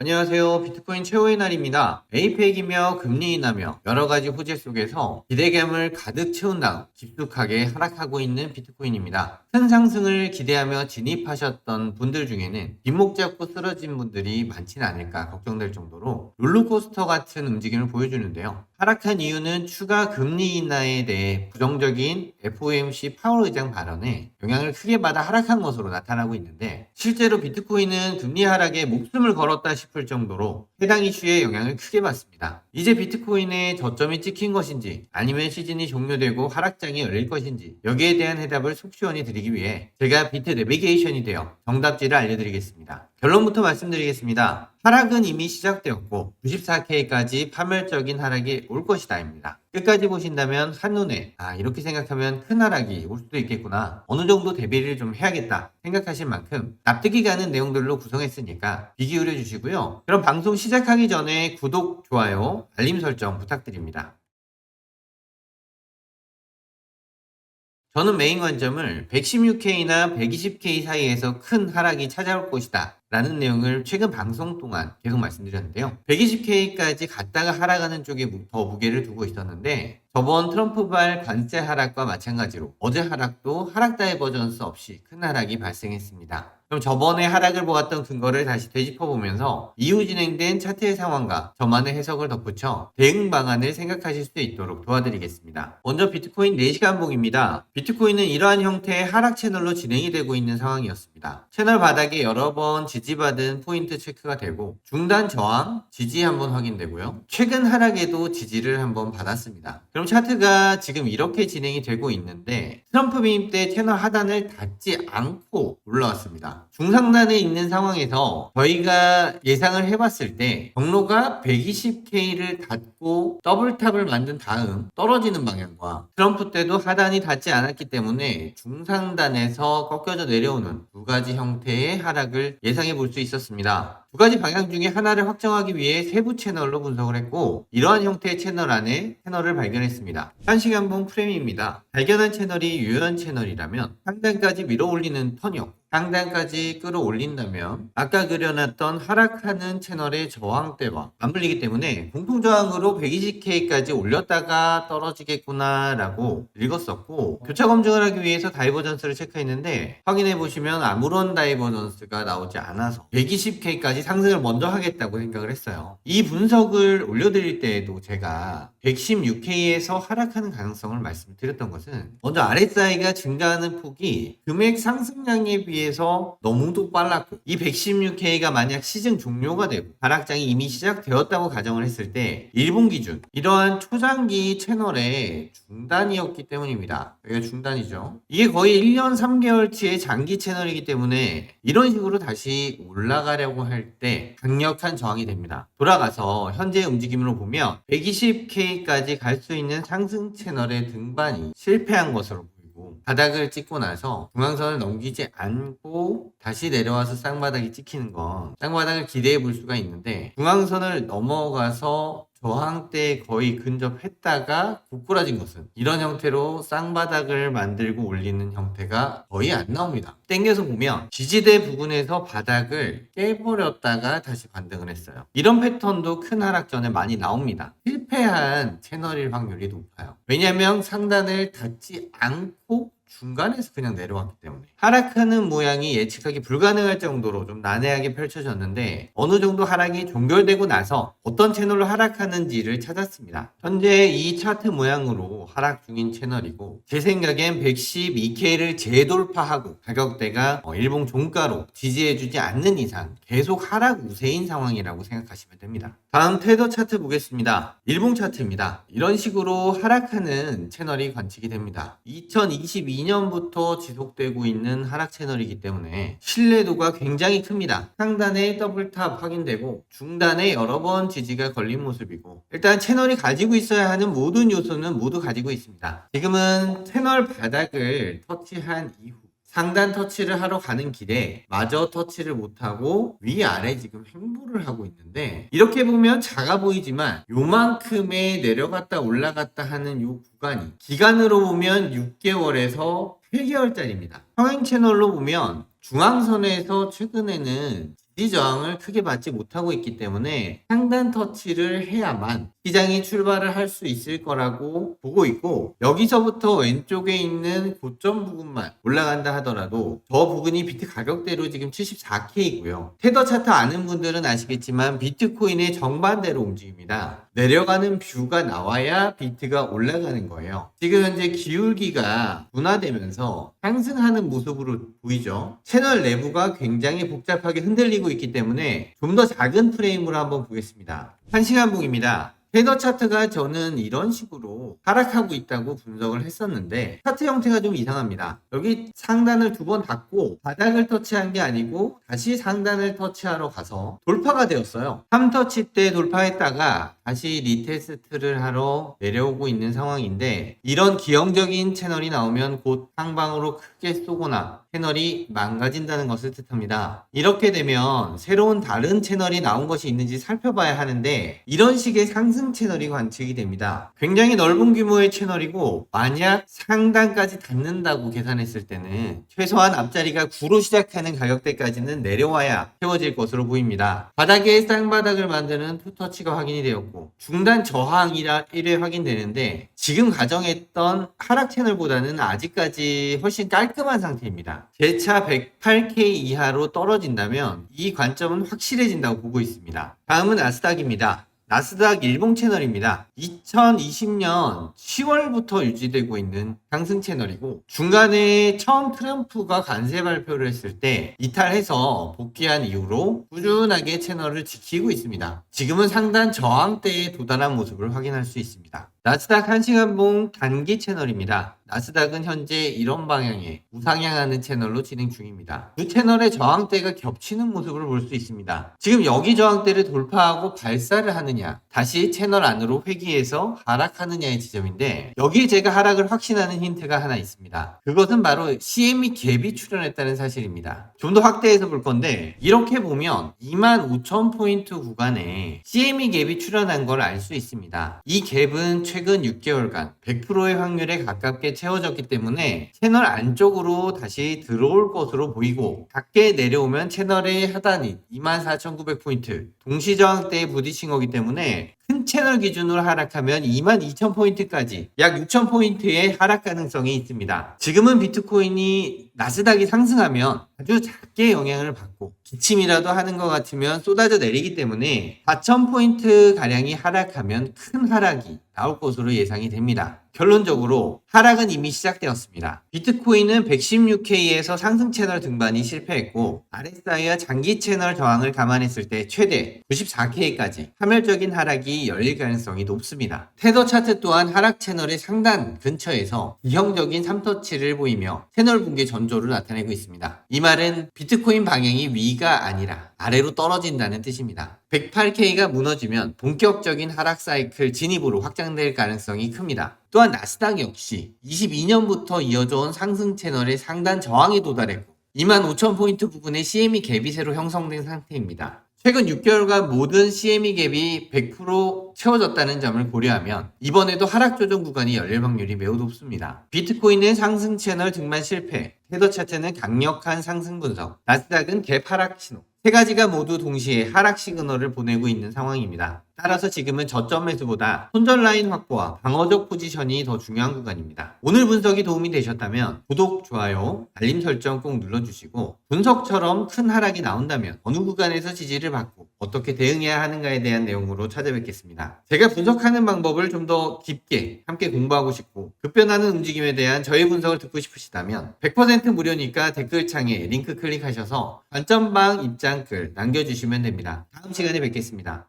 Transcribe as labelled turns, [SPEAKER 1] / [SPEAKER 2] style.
[SPEAKER 1] 안녕하세요. 비트코인 최후의 날입니다. 에이펙이며 금리 인하며 여러 가지 호재 속에서 기대감을 가득 채운 다음 깊숙하게 하락하고 있는 비트코인입니다. 큰 상승을 기대하며 진입하셨던 분들 중에는 뒷목 잡고 쓰러진 분들이 많지는 않을까 걱정될 정도로 롤러코스터 같은 움직임을 보여주는데요. 하락한 이유는 추가 금리 인하에 대해 부정적인 FOMC 파월 의장 발언에 영향을 크게 받아 하락한 것으로 나타나고 있는데, 실제로 비트코인은 금리 하락에 목숨을 걸었다 싶을 정도로 해당 이슈에 영향을 크게 받습니다. 이제 비트코인의 저점이 찍힌 것인지 아니면 시즌이 종료되고 하락장이 열릴 것인지, 여기에 대한 해답을 속 시원히 드리기 위해 제가 비트 내비게이션이 되어 정답지를 알려드리겠습니다. 결론부터 말씀드리겠습니다. 하락은 이미 시작되었고 94K까지 파멸적인 하락이 올 것이다입니다. 끝까지 보신다면 한눈에 이렇게 생각하면 큰 하락이 올 수도 있겠구나, 어느 정도 대비를 좀 해야겠다 생각하실 만큼 납득이 가는 내용들로 구성했으니까 귀 기울여 주시고요. 그럼 방송 시작하기 전에 구독, 좋아요, 알림 설정 부탁드립니다. 저는 메인 관점을 116K나 120K 사이에서 큰 하락이 찾아올 것이다 라는 내용을 최근 방송 동안 계속 말씀드렸는데요. 120K까지 갔다가 하락하는 쪽에 더 무게를 두고 있었는데, 저번 트럼프발 관세 하락과 마찬가지로 어제 하락도 하락 다이버전스 없이 큰 하락이 발생했습니다. 그럼 저번에 하락을 보았던 근거를 다시 되짚어보면서 이후 진행된 차트의 상황과 저만의 해석을 덧붙여 대응 방안을 생각하실 수 있도록 도와드리겠습니다. 먼저 비트코인 4시간 봉입니다. 비트코인은 이러한 형태의 하락 채널로 진행이 되고 있는 상황이었습니다. 채널 바닥에 여러 번 지지받은 포인트 체크가 되고, 중단 저항, 지지 한번 확인되고요. 최근 하락에도 지지를 한번 받았습니다. 그럼 차트가 지금 이렇게 진행이 되고 있는데, 트럼프 비임 때 채널 하단을 닿지 않고 올라왔습니다. 중상단에 있는 상황에서 저희가 예상을 해봤을 때 경로가 120K를 닿고 더블탑을 만든 다음 떨어지는 방향과, 트럼프 때도 하단이 닿지 않았기 때문에 중상단에서 꺾여져 내려오는 두 가지 형태의 하락을 예상해 볼 수 있었습니다. 두 가지 방향 중에 하나를 확정하기 위해 세부 채널로 분석을 했고, 이러한 형태의 채널 안에 채널을 발견했습니다. 1시간봉 프레임입니다. 발견한 채널이 유연 채널이라면 상단까지 밀어 올리는 턴이었고, 상단까지 끌어올린다면 아까 그려놨던 하락하는 채널의 저항대와 맞물리기 때문에 공통저항으로 120K까지 올렸다가 떨어지겠구나 라고 읽었었고, 교차 검증을 하기 위해서 다이버전스를 체크했는데 확인해 보시면 아무런 다이버전스가 나오지 않아서 120K까지 상승을 먼저 하겠다고 생각을 했어요. 이 분석을 올려드릴 때에도 제가 116K에서 하락하는 가능성을 말씀드렸던 것은, 먼저 RSI가 증가하는 폭이 금액 상승량에 비해서 너무도 빨랐고, 이 116K가 만약 시즌 종료가 되고 하락장이 이미 시작되었다고 가정을 했을 때 일본 기준 이러한 초장기 채널의 중단이었기 때문입니다. 여기가 중단이죠. 이게 거의 1년 3개월치의 장기 채널이기 때문에 이런 식으로 다시 올라가려고 할 때 강력한 저항이 됩니다. 돌아가서 현재 움직임으로 보면 120K까지 갈 수 있는 상승 채널의 등반이 실패한 것으로 보이고, 바닥을 찍고 나서 중앙선을 넘기지 않고 다시 내려와서 쌍바닥이 찍히는 건 쌍바닥을 기대해 볼 수가 있는데, 중앙선을 넘어가서 저항대에 거의 근접했다가 고꾸라진 것은 이런 형태로 쌍바닥을 만들고 올리는 형태가 거의 안 나옵니다. 땡겨서 보면 지지대 부분에서 바닥을 깨버렸다가 다시 반등을 했어요. 이런 패턴도 큰 하락 전에 많이 나옵니다. 실패한 채널일 확률이 높아요. 왜냐하면 상단을 닿지 않고 중간에서 그냥 내려왔기 때문에 하락하는 모양이 예측하기 불가능할 정도로 좀 난해하게 펼쳐졌는데, 어느 정도 하락이 종결되고 나서 어떤 채널로 하락하는지를 찾았습니다. 현재 이 차트 모양으로 하락 중인 채널이고, 제 생각엔 112K를 재돌파하고 가격대가 일봉 종가로 지지해주지 않는 이상 계속 하락 우세인 상황이라고 생각하시면 됩니다. 다음 테더 차트 보겠습니다. 일봉 차트입니다. 이런 식으로 하락하는 채널이 관측이 됩니다. 2022년부터 지속되고 있는 하락 채널이기 때문에 신뢰도가 굉장히 큽니다. 상단에 더블탑 확인되고 중단에 여러 번 지지가 걸린 모습이고, 일단 채널이 가지고 있어야 하는 모든 요소는 모두 가지고 있습니다. 지금은 채널 바닥을 터치한 이후 상단 터치를 하러 가는 길에 마저 터치를 못하고 위아래 지금 횡보를 하고 있는데, 이렇게 보면 작아 보이지만 요만큼의 내려갔다 올라갔다 하는 요 구간이 기간으로 보면 6개월에서 8개월짜리입니다. 평행 채널로 보면 중앙선에서 최근에는 지지 저항을 크게 받지 못하고 있기 때문에 상단 터치를 해야만 시장이 출발을 할 수 있을 거라고 보고 있고, 여기서부터 왼쪽에 있는 고점 부분만 올라간다 하더라도 저 부분이 비트 가격대로 지금 74K고요. 테더 차트 아는 분들은 아시겠지만 비트코인의 정반대로 움직입니다. 내려가는 뷰가 나와야 비트가 올라가는 거예요. 지금 현재 기울기가 둔화되면서 상승하는 모습으로 보이죠. 채널 내부가 굉장히 복잡하게 흔들리고 있기 때문에 좀 더 작은 프레임으로 한번 보겠습니다. 1시간 봉입니다. 테더 차트가 저는 이런 식으로 하락하고 있다고 분석을 했었는데 차트 형태가 좀 이상합니다. 여기 상단을 두 번 닫고 바닥을 터치한 게 아니고 다시 상단을 터치하러 가서 돌파가 되었어요. 3터치 때 돌파했다가 다시 리테스트를 하러 내려오고 있는 상황인데, 이런 기형적인 채널이 나오면 곧 상방으로 크게 쏘거나 채널이 망가진다는 것을 뜻합니다. 이렇게 되면 새로운 다른 채널이 나온 것이 있는지 살펴봐야 하는데, 이런 식의 상승 채널이 관측이 됩니다. 굉장히 넓은 규모의 채널이고, 만약 상단까지 닿는다고 계산했을 때는 최소한 앞자리가 9로 시작하는 가격대까지는 내려와야 채워질 것으로 보입니다. 바닥에 쌍바닥을 만드는 투터치가 확인이 되었고, 중단 저항이라 1회 확인되는데, 지금 가정했던 하락 채널보다는 아직까지 훨씬 깔끔한 상태입니다. 재차 108K 이하로 떨어진다면 이 관점은 확실해진다고 보고 있습니다. 다음은 나스닥입니다. 나스닥 일봉 채널입니다. 2020년 10월부터 유지되고 있는 상승 채널이고, 중간에 처음 트럼프가 관세 발표를 했을 때 이탈해서 복귀한 이후로 꾸준하게 채널을 지키고 있습니다. 지금은 상단 저항대에 도달한 모습을 확인할 수 있습니다. 나스닥 1시간봉 단기 채널입니다. 나스닥은 현재 이런 방향의 우상향하는 채널로 진행 중입니다. 두 채널의 저항대가 겹치는 모습을 볼 수 있습니다. 지금 여기 저항대를 돌파하고 발사를 하느냐, 다시 채널 안으로 회귀해서 하락하느냐의 지점인데, 여기에 제가 하락을 확신하는 힌트가 하나 있습니다. 그것은 바로 CME 갭이 출현했다는 사실입니다. 좀 더 확대해서 볼 건데, 이렇게 보면 25,000포인트 구간에 CME 갭이 출현한 걸 알 수 있습니다. 이 갭은 최근 6개월간 100%의 확률에 가깝게 채워졌기 때문에 채널 안쪽으로 다시 들어올 것으로 보이고, 작게 내려오면 채널의 하단인 24,900포인트 동시저항대에 부딪힌 거기 때문에 큰 채널 기준으로 하락하면 22,000포인트까지 약 6,000포인트의 하락 가능성이 있습니다. 지금은 비트코인이 나스닥이 상승하면 아주 작게 영향을 받고 기침이라도 하는 것 같으면 쏟아져 내리기 때문에 4,000포인트 가량이 하락하면 큰 하락이 나올 것으로 예상이 됩니다. 결론적으로 하락은 이미 시작되었습니다. 비트코인은 116K에서 상승 채널 등반이 실패했고, RSI와 장기 채널 저항을 감안했을 때 최대 94K까지 파멸적인 하락이 열릴 가능성이 높습니다. 테더 차트 또한 하락 채널의 상단 근처에서 기형적인 3터치를 보이며 채널 붕괴 전조를 나타내고 있습니다. 이 말은 비트코인 방향이 위가 아니라 아래로 떨어진다는 뜻입니다. 108K가 무너지면 본격적인 하락 사이클 진입으로 확장될 가능성이 큽니다. 또한 나스닥 역시 22년부터 이어져온 상승 채널의 상단 저항에 도달했고 25,000포인트 부분의 CME 갭이 새로 형성된 상태입니다. 최근 6개월간 모든 CME 갭이 100% 채워졌다는 점을 고려하면 이번에도 하락 조정 구간이 열릴 확률이 매우 높습니다. 비트코인은 상승 채널 등반 실패, 테더 차트는 강력한 상승 분석, 나스닥은 갭 하락 신호, 세 가지가 모두 동시에 하락 시그널을 보내고 있는 상황입니다. 따라서 지금은 저점 매수보다 손절 라인 확보와 방어적 포지션이 더 중요한 구간입니다. 오늘 분석이 도움이 되셨다면 구독, 좋아요, 알림 설정 꼭 눌러주시고, 분석처럼 큰 하락이 나온다면 어느 구간에서 지지를 받고 어떻게 대응해야 하는가에 대한 내용으로 찾아뵙겠습니다. 제가 분석하는 방법을 좀 더 깊게 함께 공부하고 싶고 급변하는 움직임에 대한 저의 분석을 듣고 싶으시다면 100% 무료니까 댓글창에 링크 클릭하셔서 관점방 입장글 남겨주시면 됩니다. 다음 시간에 뵙겠습니다.